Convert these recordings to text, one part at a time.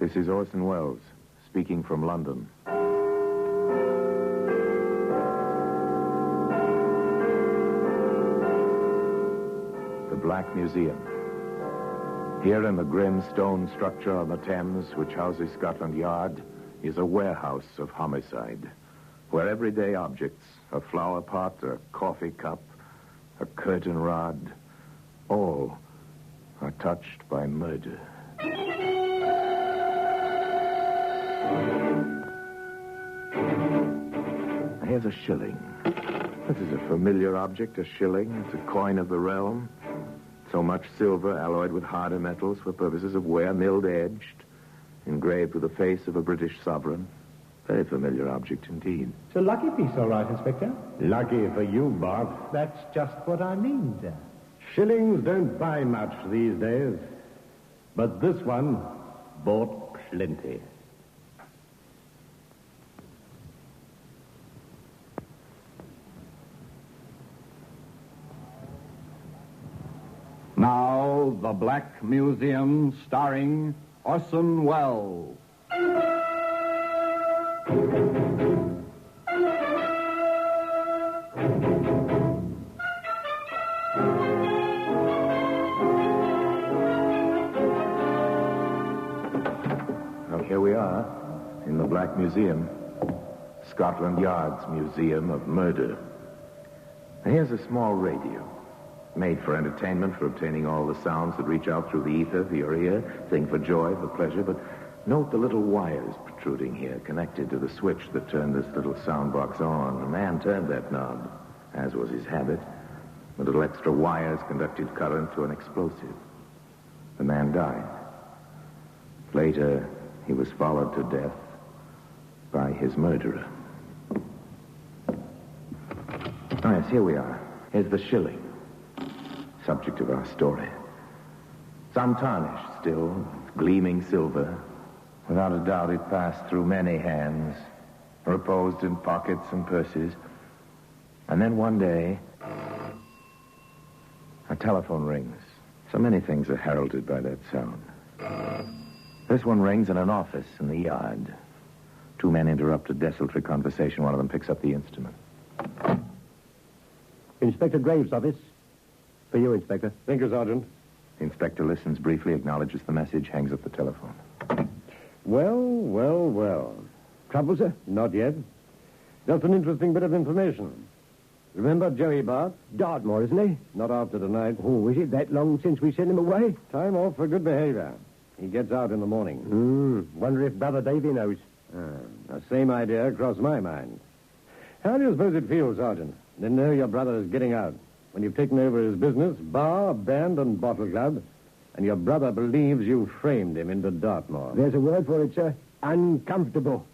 This is Orson Welles, speaking from London. The Black Museum. Here in the grim stone structure on the Thames, which houses Scotland Yard, is a warehouse of homicide, where everyday objects, a flower pot, a coffee cup, a curtain rod, all are touched by murder. Here's a shilling. This is a familiar object, a shilling. It's a coin of the realm. So much silver alloyed with harder metals for purposes of wear, milled-edged, engraved with the face of a British sovereign. Very familiar object indeed. It's a lucky piece, all right, Inspector. Lucky for you, Bart. That's just what I mean, sir. Shillings don't buy much these days. But this one bought plenty. Now, The Black Museum, starring Orson Welles. Well, here we are, in the Black Museum, Scotland Yard's Museum of Murder. And here's a small radio. Made for entertainment, for obtaining all the sounds that reach out through the ether for your ear. Thing for joy, for pleasure. But note the little wires protruding here, connected to the switch that turned this little sound box on. The man turned that knob, as was his habit. The little extra wires conducted current to an explosive. The man died. Later, he was followed to death by his murderer. Oh, yes, here we are. Here's the shilling. Subject of our story. It's untarnished still, gleaming silver. Without a doubt, it passed through many hands, reposed in pockets and purses. And then one day, a telephone rings. So many things are heralded by that sound. This one rings in an office in the yard. Two men interrupt a desultory conversation. One of them picks up the instrument. Inspector Graves' office. For you, Inspector. Thank you, Sergeant. The inspector listens briefly, acknowledges the message, hangs up the telephone. Well. Trouble, sir? Not yet. Just an interesting bit of information. Remember Joey Bart? Dartmoor, isn't he? Not after tonight. Oh, is it that long since we sent him away? Time off for good behavior. He gets out in the morning. Wonder if Brother Davy knows. The same idea crossed my mind. How do you suppose it feels, Sergeant? To know your brother is getting out when you've taken over his business, bar, band, and bottle club, and your brother believes you framed him into Dartmoor. There's a word for it, sir. Uncomfortable.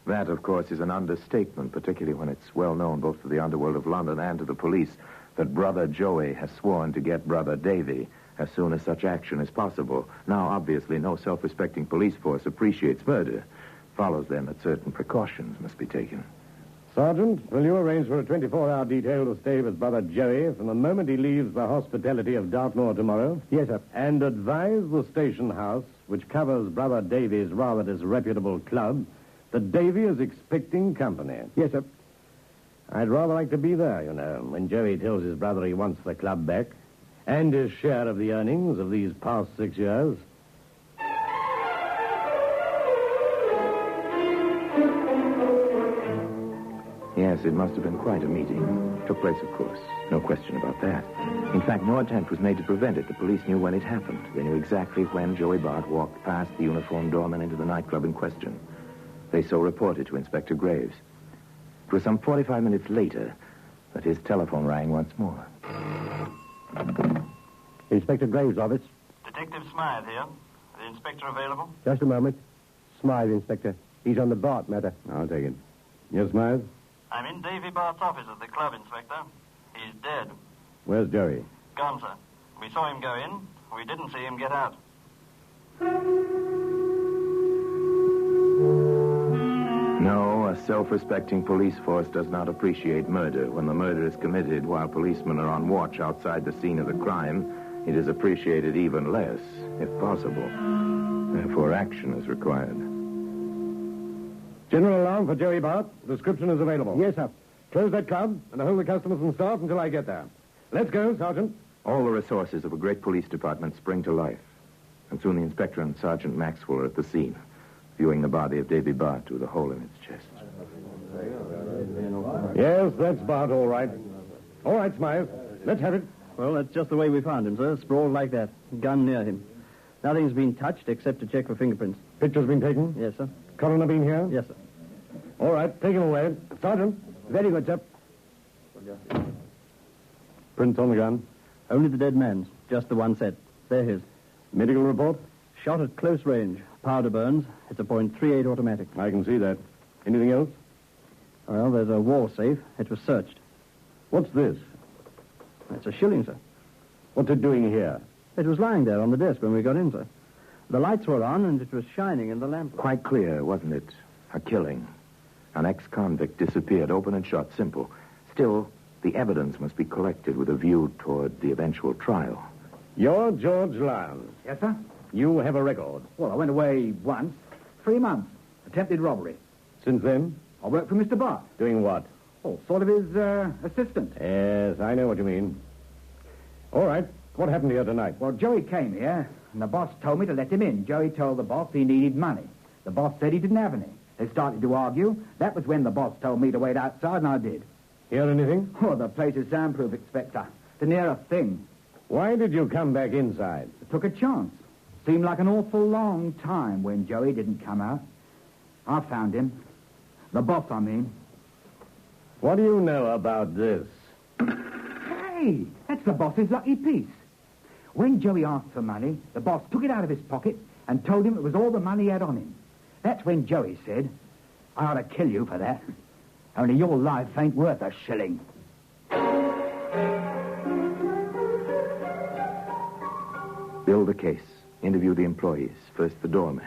That, of course, is an understatement, particularly when it's well known both to the underworld of London and to the police that Brother Joey has sworn to get Brother Davy as soon as such action is possible. Now, obviously, no self-respecting police force appreciates murder. Follows then that certain precautions must be taken. Sergeant, will you arrange for a 24-hour detail to stay with Brother Joey from the moment he leaves the hospitality of Dartmoor tomorrow? Yes, sir. And advise the station house, which covers Brother Davy's rather disreputable club, that Davy is expecting company. Yes, sir. I'd rather like to be there, you know, when Joey tells his brother he wants the club back, and his share of the earnings of these past 6 years. Yes, it must have been quite a meeting. Took place, of course. No question about that. In fact, no attempt was made to prevent it. The police knew when it happened. They knew exactly when Joey Bart walked past the uniformed doorman into the nightclub in question. They so reported to Inspector Graves. It was some 45 minutes later that his telephone rang once more. Inspector Graves' office. Detective Smythe here. The inspector available? Just a moment. Smythe, Inspector. He's on the Bart matter. I'll take it. Yes, Smythe? I'm in Davy Bart's office at the club, Inspector. He's dead. Where's Joey? Gone, sir. We saw him go in. We didn't see him get out. No, a self-respecting police force does not appreciate murder. When the murder is committed while policemen are on watch outside the scene of the crime, it is appreciated even less, if possible. Therefore, action is required. General alarm for Joey Bart. Description is available. Yes, sir. Close that club and hold the customers and staff until I get there. Let's go, Sergeant. All the resources of a great police department spring to life. And soon the inspector and Sergeant Maxwell are at the scene, viewing the body of Davy Bart with a hole in its chest. Yes, that's Bart, all right. All right, Smythe. Let's have it. Well, that's just the way we found him, sir. Sprawled like that. Gun near him. Nothing's been touched except to check for fingerprints. Picture's been taken? Yes, sir. Coroner been here? Yes, sir. All right, take him away. Sergeant. Very good, sir. Prints on the gun. Only the dead man's. Just the one set. They're his. Medical report? Shot at close range. Powder burns. It's a .38 automatic. I can see that. Anything else? Well, there's a wall safe. It was searched. What's this? It's a shilling, sir. What's it doing here? It was lying there on the desk when we got in, sir. The lights were on, and it was shining in the lamp. Quite clear, wasn't it? A killing. An ex-convict disappeared, open and shut, simple. Still, the evidence must be collected with a view toward the eventual trial. You're George Lyons. Yes, sir? You have a record. Well, I went away once. 3 months. Attempted robbery. Since then? I worked for Mr. Bart. Doing what? Oh, sort of his assistant. Yes, I know what you mean. All right. What happened here tonight? Well, Joey came here, and the boss told me to let him in. Joey told the boss he needed money. The boss said he didn't have any. They started to argue. That was when the boss told me to wait outside, and I did. Hear anything? Oh, the place is soundproof, Inspector. Didn't hear a thing. Why did you come back inside? I took a chance. Seemed like an awful long time when Joey didn't come out. I found him. The boss, I mean. What do you know about this? Hey, that's the boss's lucky piece. When Joey asked for money, the boss took it out of his pocket and told him it was all the money he had on him. That's when Joey said, I ought to kill you for that. Only your life ain't worth a shilling. Build the case. Interview the employees. First the doorman.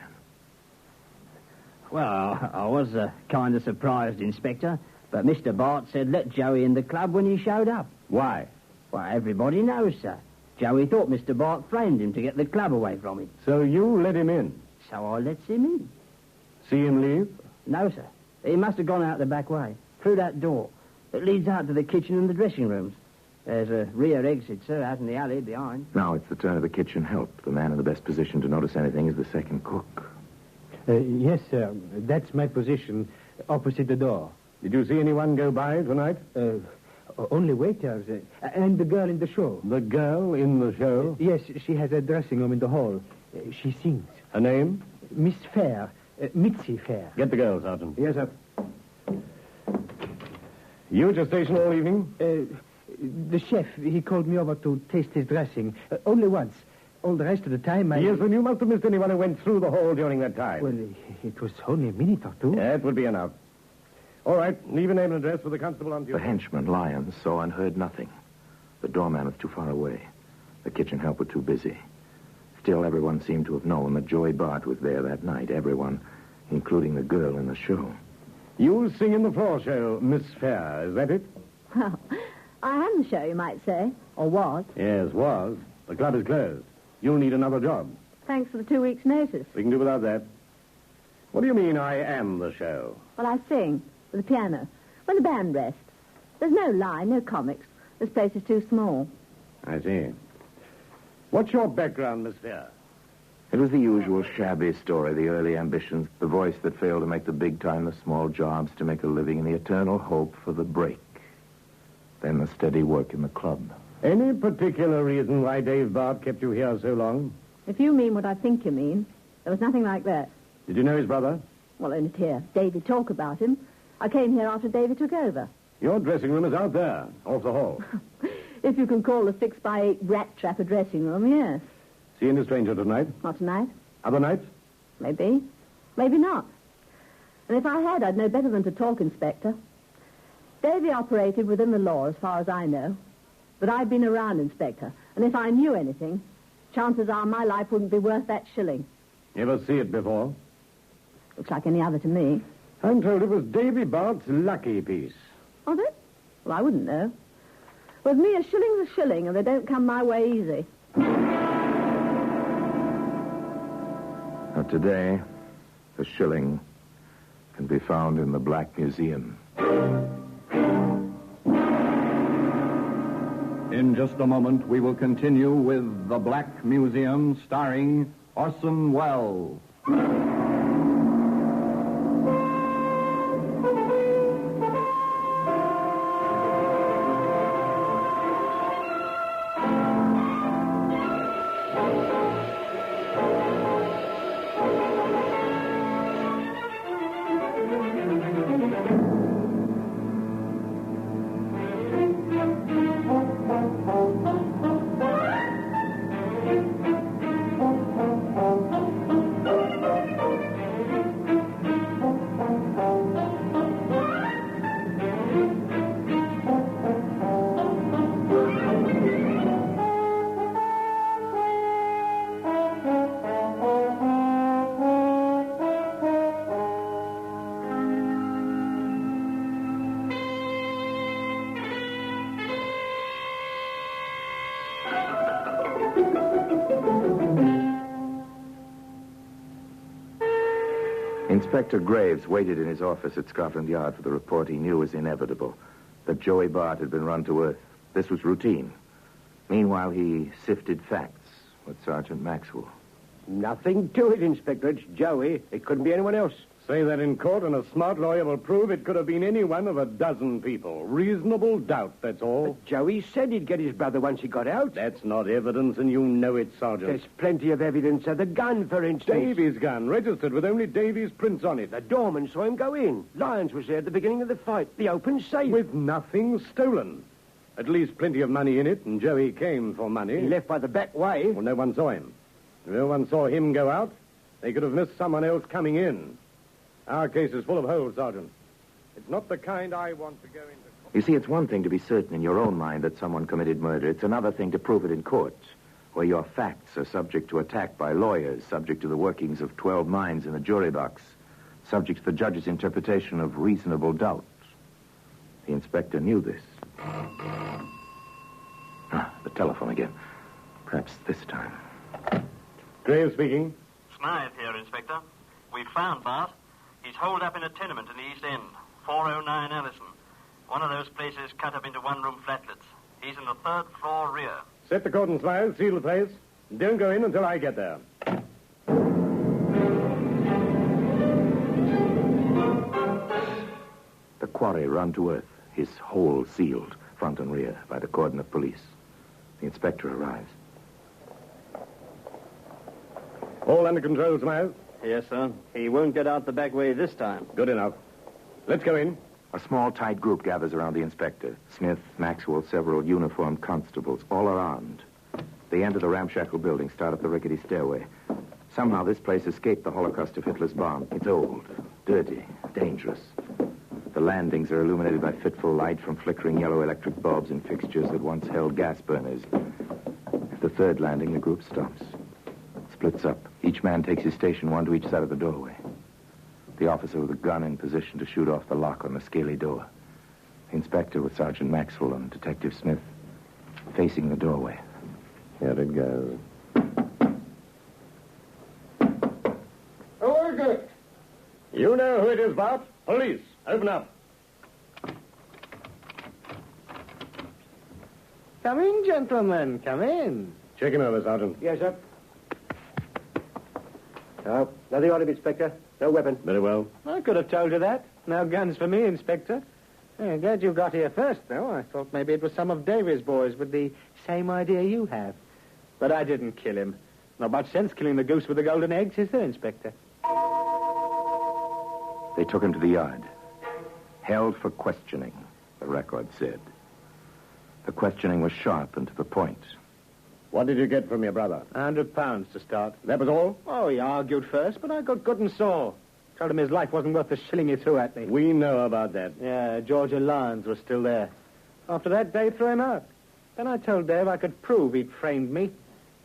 Well, I was kind of surprised, Inspector, but Mr. Bart said let Joey in the club when he showed up. Why? Well, everybody knows, sir. Joey thought Mr. Bart framed him to get the club away from him. So you let him in? So I lets him in. See him leave? No, sir. He must have gone out the back way, through that door. It leads out to the kitchen and the dressing rooms. There's a rear exit, sir, out in the alley behind. Now it's the turn of the kitchen help. The man in the best position to notice anything is the second cook. Yes, sir. That's my position, opposite the door. Did you see anyone go by tonight? Only waiters, and the girl in the show. The girl in the show? Yes, she has a dressing room in the hall. She sings. A name? Miss Fair. Mitzi Fair. Get the girl, Sergeant. Yes, sir. You at your station all evening? The chef, he called me over to taste his dressing. Only once. All the rest of the time, I... Yes, then you must have missed anyone who went through the hall during that time. Well, it was only a minute or two. That would be enough. All right, leave a name and address for the constable on duty. The henchman, Lyons, saw and heard nothing. The doorman was too far away. The kitchen help were too busy. Still, everyone seemed to have known that Joey Bart was there that night. Everyone, including the girl in the show. You sing in the floor show, Miss Fair, is that it? Well, I am the show, you might say. Or was. Yes, was. The club is closed. You'll need another job. Thanks for the 2 weeks' notice. We can do without that. What do you mean, I am the show? Well, I sing with the piano. When the band rests. There's no line, no comics. This place is too small. I see. What's your background, Miss Fair? It was the usual shabby story, the early ambitions, the voice that failed to make the big time, the small jobs to make a living, and the eternal hope for the break. Then the steady work in the club. Any particular reason why Dave Bart kept you here so long? If you mean what I think you mean, there was nothing like that. Did you know his brother? Well, only to hear Davy talk about him. I came here after Davy took over. Your dressing room is out there, off the hall. If you can call a 6x8 rat trap a dressing room, yes. See any stranger tonight? Not tonight. Other nights? Maybe. Maybe not. And if I had, I'd know better than to talk, Inspector. Davy operated within the law, as far as I know. But I've been around, Inspector, and if I knew anything, chances are my life wouldn't be worth that shilling. You ever see it before? Looks like any other to me. I'm told it was Davy Bart's lucky piece. Was it? Well, I wouldn't know. With me, a shilling's a shilling, and they don't come my way easy. A But today, the shilling can be found in the Black Museum. In just a moment, we will continue with The Black Museum, starring Orson Welles. Inspector Graves waited in his office at Scotland Yard for the report he knew was inevitable, that Joey Bart had been run to earth. This was routine. Meanwhile, he sifted facts with Sergeant Maxwell. Nothing to it, Inspector. It's Joey. It couldn't be anyone else. Say that in court, and a smart lawyer will prove it could have been any one of a dozen people. Reasonable doubt, that's all. But Joey said he'd get his brother once he got out. That's not evidence, and you know it, Sergeant. There's plenty of evidence of the gun, for instance. Davy's gun, registered with only Davy's prints on it. The doorman saw him go in. Lyons was there at the beginning of the fight. The open safe. With nothing stolen. At least plenty of money in it, and Joey came for money. He left by the back way. Well, no one saw him. If no one saw him go out, they could have missed someone else coming in. Our case is full of holes, Sergeant. It's not the kind I want to go into. You see, it's one thing to be certain in your own mind that someone committed murder. It's another thing to prove it in court, where your facts are subject to attack by lawyers, subject to the workings of 12 minds in a jury box, subject to the judge's interpretation of reasonable doubt. The inspector knew this. The telephone again. Perhaps this time. Graves speaking. Smythe here, Inspector. We've found Bart. He's holed up in a tenement in the East End, 409 Allison. One of those places cut up into one-room flatlets. He's in the third floor rear. Set the cordon, Smythe. Seal the place. Don't go in until I get there. The quarry run to earth, his hole sealed, front and rear, by the cordon of police. The inspector arrives. All under control, Smythe? Yes, sir. He won't get out the back way this time. Good enough. Let's go in. A small, tight group gathers around the inspector. Smith, Maxwell, several uniformed constables, all are armed. They enter the ramshackle building, start up the rickety stairway. Somehow this place escaped the Holocaust of Hitler's bomb. It's old, dirty, dangerous. The landings are illuminated by fitful light from flickering yellow electric bulbs and fixtures that once held gas burners. At the third landing, the group stops. Splits up. Each man takes his station, one to each side of the doorway. The officer with a gun in position to shoot off the lock on the scaly door. The inspector with Sergeant Maxwell and Detective Smith facing the doorway. Here it goes. Oh, good. You know who it is, Bart. Police. Open up. Come in, gentlemen. Come in. Check him over, Sergeant. Yes, sir. No, nothing on him, Inspector. No weapon. Very well. I could have told you that. No guns for me, Inspector. I'm glad you got here first, though. I thought maybe it was some of Davy's boys with the same idea you have. But I didn't kill him. Not much sense killing the goose with the golden eggs, is there, Inspector? They took him to the yard. Held for questioning, the record said. The questioning was sharp and to the point. What did you get from your brother? £100 to start. That was all? Oh, he argued first, but I got good and sore. Told him his life wasn't worth the shilling he threw at me. We know about that. Yeah, Georgia Lyons was still there. After that, Dave threw him out. Then I told Dave I could prove he'd framed me.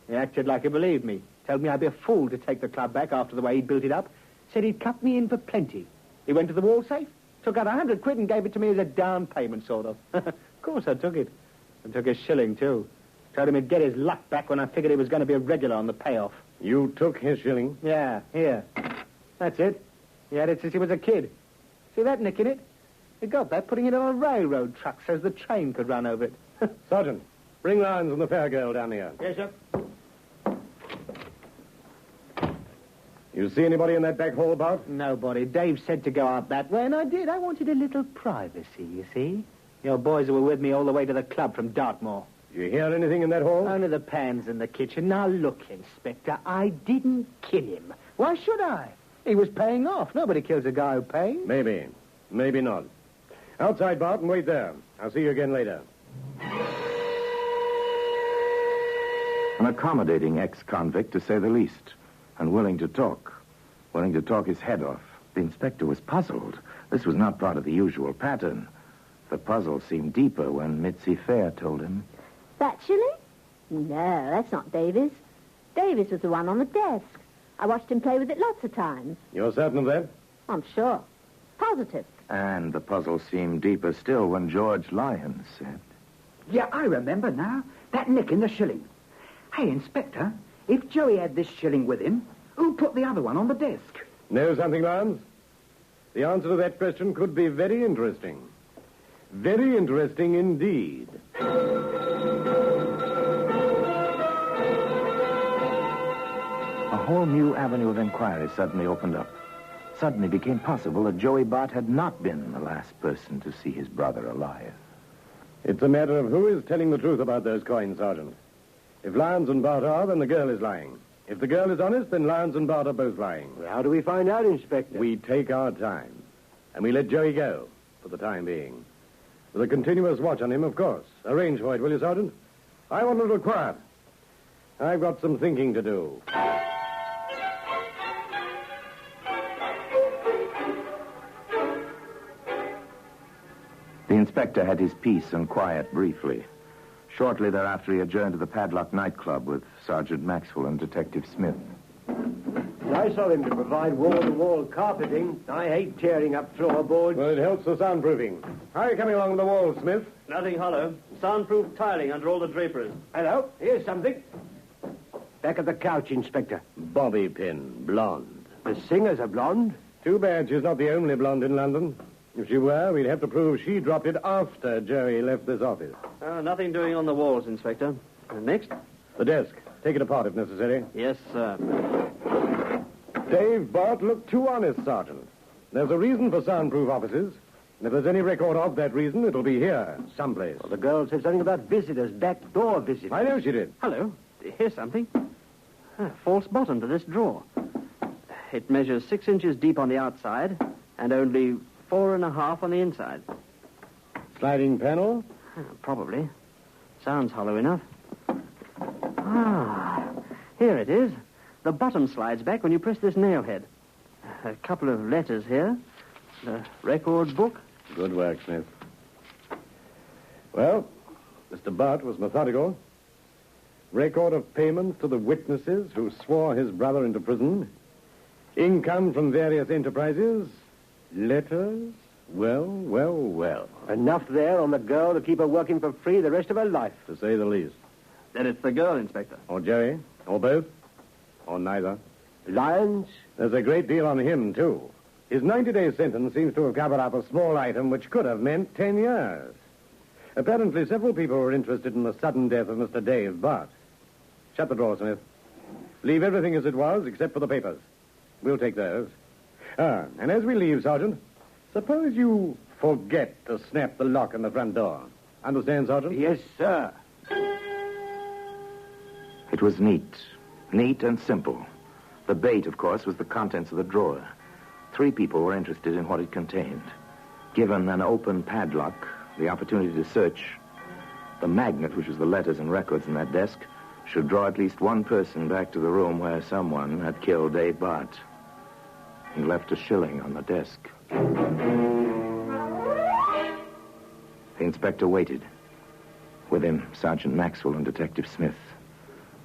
He acted like he believed me. Told me I'd be a fool to take the club back after the way he'd built it up. Said he'd cut me in for plenty. He went to the wall safe, took out £100 and gave it to me as a down payment, sort of. Of course I took it. And took his shilling, too. Told him he'd get his luck back when I figured he was going to be a regular on the payoff. You took his shilling? Yeah, here. That's it. He had it since he was a kid. See that nick in it? He got that putting it on a railroad truck so the train could run over it. Sergeant, bring Lyons and the fair girl down here. Yes, sir. You see anybody in that back hall, Bart? Nobody. Dave said to go out that way, and I did. I wanted a little privacy, you see. Your boys were with me all the way to the club from Dartmoor. You hear anything in that hall? Only the pans in the kitchen. Now, look, Inspector, I didn't kill him. Why should I? He was paying off. Nobody kills a guy who pays. Maybe. Maybe not. Outside, Bart, and wait there. I'll see you again later. An accommodating ex-convict, to say the least, and willing to talk his head off. The inspector was puzzled. This was not part of the usual pattern. The puzzle seemed deeper when Mitzi Fair told him. That Shilling? No, that's not Davies. Davies was the one on the desk. I watched him play with it lots of times. You're certain of that? I'm sure. Positive. And the puzzle seemed deeper still when George Lyons said. Yeah, I remember now. That nick in the shilling. Hey, Inspector, if Joey had this shilling with him, who put the other one on the desk? Know something, Lyons? The answer to that question could be very interesting. Very interesting indeed. A whole new avenue of inquiry suddenly opened up. Suddenly became possible that Joey Bart had not been the last person to see his brother alive. It's a matter of who is telling the truth about those coins, Sergeant. If Lyons and Bart are, then the girl is lying. If the girl is honest, then Lyons and Bart are both lying. Well, how do we find out, Inspector? We take our time. And we let Joey go, for the time being. With a continuous watch on him, of course. Arrange for it, will you, Sergeant? I want a little quiet. I've got some thinking to do. The inspector had his peace and quiet briefly. Shortly thereafter, he adjourned to the Padlock nightclub with Sergeant Maxwell and Detective Smith. Nice of him to provide wall-to-wall carpeting. I hate tearing up floorboards. Well, it helps the soundproofing. How are you coming along the wall, Smith? Nothing hollow. Soundproof tiling under all the draperies. Hello, here's something. Back of the couch, Inspector. Bobby pin, blonde. The singer's a blonde. Too bad she's not the only blonde in London. If she were, we'd have to prove she dropped it after Joey left this office. Nothing doing on the walls, Inspector. Next? The desk. Take it apart if necessary. Yes, sir. Dave, Bart, look too honest, Sergeant. There's a reason for soundproof offices. And if there's any record of that reason, it'll be here, someplace. Well, the girl said something about visitors, back door visitors. I know she did. Hello. Here's something. False bottom to this drawer. It measures 6 inches deep on the outside and only 4.5 on the inside. Sliding panel? Probably. Sounds hollow enough. Here it is. The bottom slides back when you press this nail head. A couple of letters here. The record book. Good work, Smith. Well, Mr. Bart was methodical. Record of payments to the witnesses who swore his brother into prison. Income from various enterprises. Letters. Well. Enough there on the girl to keep her working for free the rest of her life. To say the least. Then it's the girl, Inspector. Or Joey. Or both. Or neither. Lyons? There's a great deal on him, too. His 90-day sentence seems to have covered up a small item which could have meant 10 years. Apparently, several people were interested in the sudden death of Mr. Dave Bart. Shut the drawer, Smith. Leave everything as it was, except for the papers. We'll take those. And as we leave, Sergeant, suppose you forget to snap the lock on the front door. Understand, Sergeant? Yes, sir. It was neat and simple. The bait, of course, was the contents of the drawer. 3 people were interested in what it contained. Given an open padlock, the opportunity to search, the magnet, which was the letters and records in that desk, should draw at least one person back to the room where someone had killed Dave Bart. He left a shilling on the desk. The inspector waited. With him, Sergeant Maxwell and Detective Smith.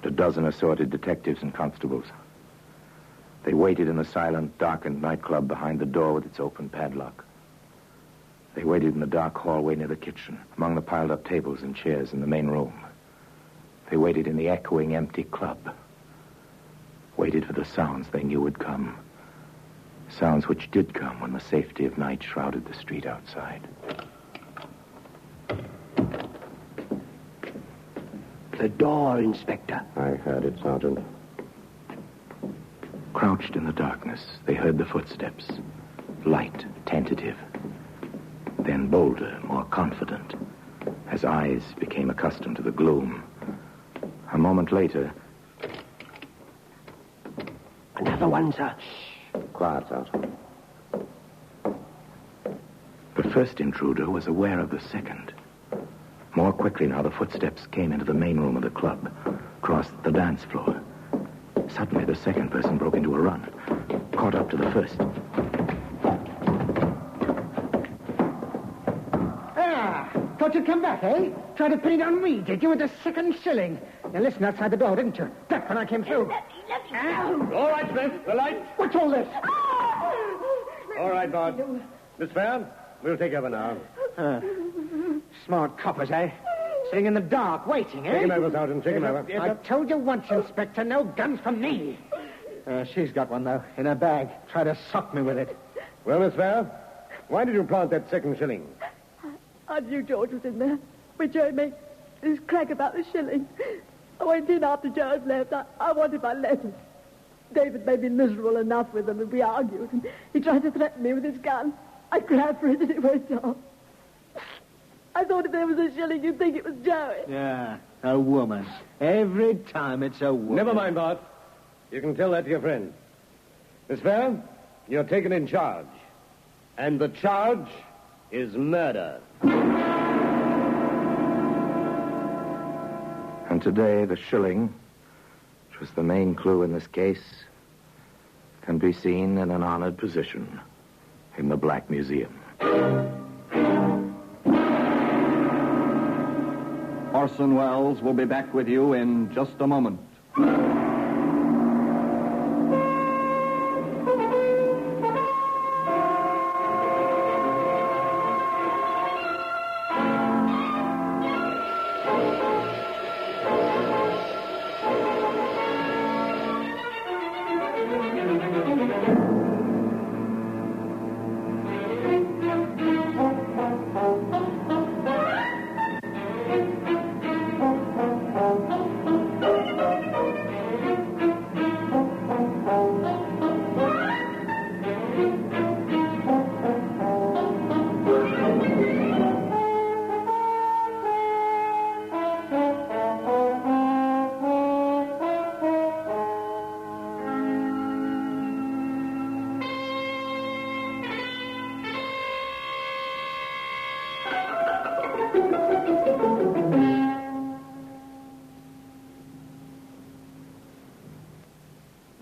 A dozen assorted detectives and constables. They waited in the silent, darkened nightclub behind the door with its open padlock. They waited in the dark hallway near the kitchen, among the piled-up tables and chairs in the main room. They waited in the echoing, empty club. waited for the sounds they knew would come. Sounds which did come when the safety of night shrouded the street outside. The door, Inspector. I heard it, Sergeant. Crouched in the darkness, they heard the footsteps. Light, tentative. Then bolder, more confident, as eyes became accustomed to the gloom. A moment later... Another one, sir. Quiet, Sergeant. The first intruder was aware of the second. More quickly now, the footsteps came into the main room of the club, crossed the dance floor. Suddenly, the second person broke into a run, caught up to the first. Thought you'd come back, eh? Tried to pin it on me, did you, with the second shilling? You listened outside the door, didn't you? Back when I came through. All right, Smith, the light. What's all this? All right, Bart. Miss Fair, we'll take over now. Smart coppers, eh? Sitting in the dark, waiting, eh? Take him over, Sergeant, take him over. I told you once, Inspector, no guns from me. She's got one, though, in her bag. Tried to sock me with it. Well, Miss Fair, why did you plant that second shilling? I knew George was in there. When Joe made his crack about the shilling. I went in after Joe had left. I wanted my letters. David made me miserable enough with them, and we argued. And he tried to threaten me with his gun. I grabbed for it, and it went off. I thought if there was a shilling, you'd think it was Joey. Yeah, a woman. Every time it's a woman. Never mind, Bart. You can tell that to your friend. Miss Fair, you're taken in charge. And the charge is murder. And today, the shilling, which was the main clue in this case, can be seen in an honored position in the Black Museum. Orson Welles will be back with you in just a moment.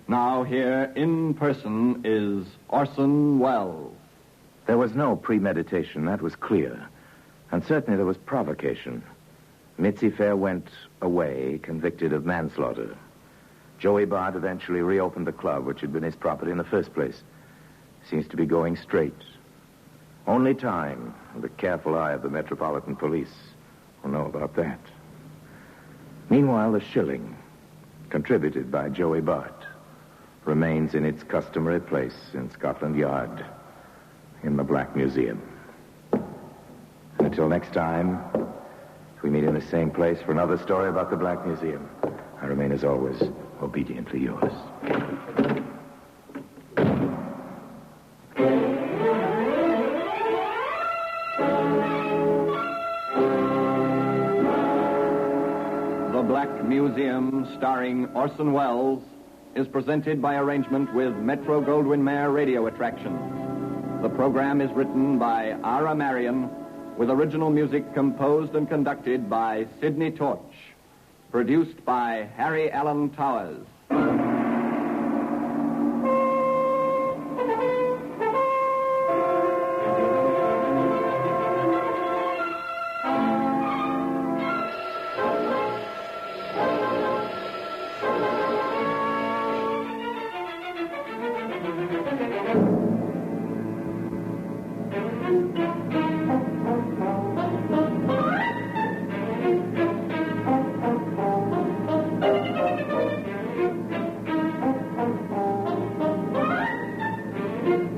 Now here in person is Orson Welles. There was no premeditation, that was clear. And certainly there was provocation. Mitzi Fair went away, convicted of manslaughter. Joey Bart eventually reopened the club, which had been his property in the first place. Seems to be going straight. Only time, and the careful eye of the Metropolitan Police, will know about that. Meanwhile, the shilling, contributed by Joey Bart, remains in its customary place in Scotland Yard, in the Black Museum. Until next time, we meet in the same place for another story about the Black Museum. I remain, as always, obediently yours. The Black Museum, starring Orson Welles, is presented by arrangement with Metro-Goldwyn-Mayer Radio Attractions. The program is written by Ara Marion, with original music composed and conducted by Sidney Torch. Produced by Harry Allen Towers. Thank you.